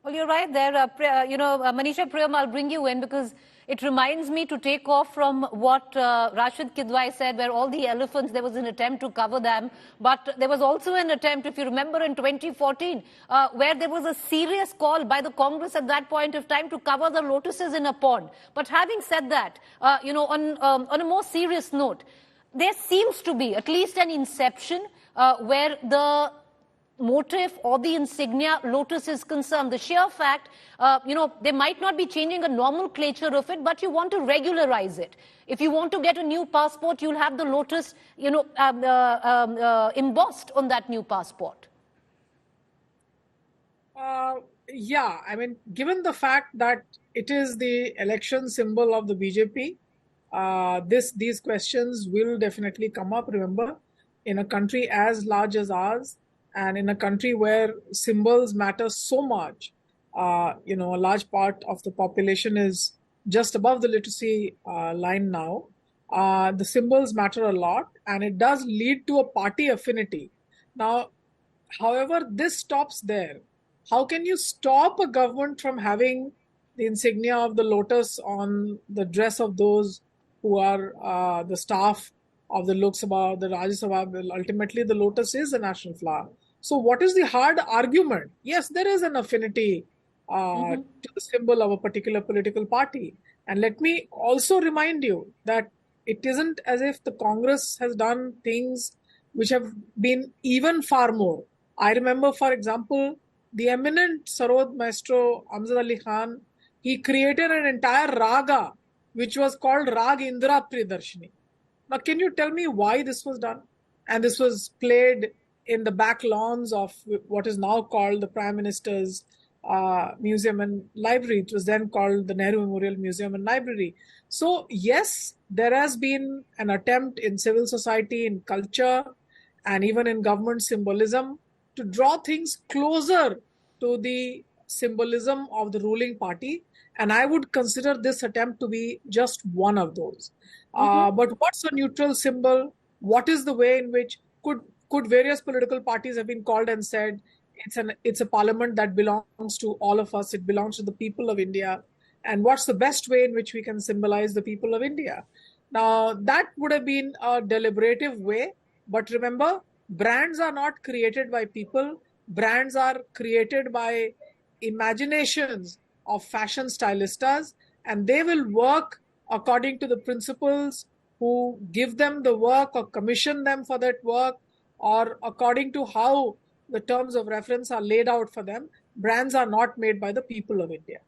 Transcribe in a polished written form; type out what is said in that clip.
Well, you're right there. Manisha, Priyam, I'll bring you in because it reminds me to take off from what Rashid Kidwai said, where all the elephants, there was an attempt to cover them. But there was also an attempt, if you remember, in 2014, where there was a serious call by the Congress at that point of time to cover the lotuses in a pond. But having said that, on a more serious note, there seems to be at least an inception where the motive or the insignia Lotus is concerned. The sheer fact, they might not be changing a nomenclature of it, but you want to regularize it. If you want to get a new passport, you'll have the Lotus, embossed on that new passport. Yeah, I mean, given the fact that it is the election symbol of the BJP, these questions will definitely come up. Remember, in a country as large as ours, and in a country where symbols matter so much, a large part of the population is just above the literacy line now. The symbols matter a lot, and it does lead to a party affinity. Now, however, this stops there. How can you stop a government from having the insignia of the lotus on the dress of those who are the staff of the Lok Sabha, the Rajya Sabha? Ultimately, the lotus is a national flower. So what is the hard argument? Yes, there is an affinity to the symbol of a particular political party. And let me also remind you that it isn't as if the Congress has done things which have been even far more. I remember, for example, the eminent Sarod maestro Amjad Ali Khan, he created an entire raga which was called Rag Indra Priyadarshini. Now, can you tell me why this was done? And this was played in the back lawns of what is now called the Prime Minister's Museum and Library. It was then called the Nehru Memorial Museum and Library. So, yes, there has been an attempt in civil society, in culture, and even in government symbolism to draw things closer to the symbolism of the ruling party. And I would consider this attempt to be just one of those. But what's a neutral symbol? What is the way in which could various political parties have been called and said it's a parliament that belongs to all of us, it belongs to the people of India, and what's the best way in which we can symbolize the people of India? Now, that would have been a deliberative way, but remember, brands are not created by people. Brands are created by imaginations of fashion stylistas, and they will work according to the principles who give them the work or commission them for that work, or according to how the terms of reference are laid out for them. Brands are not made by the people of India.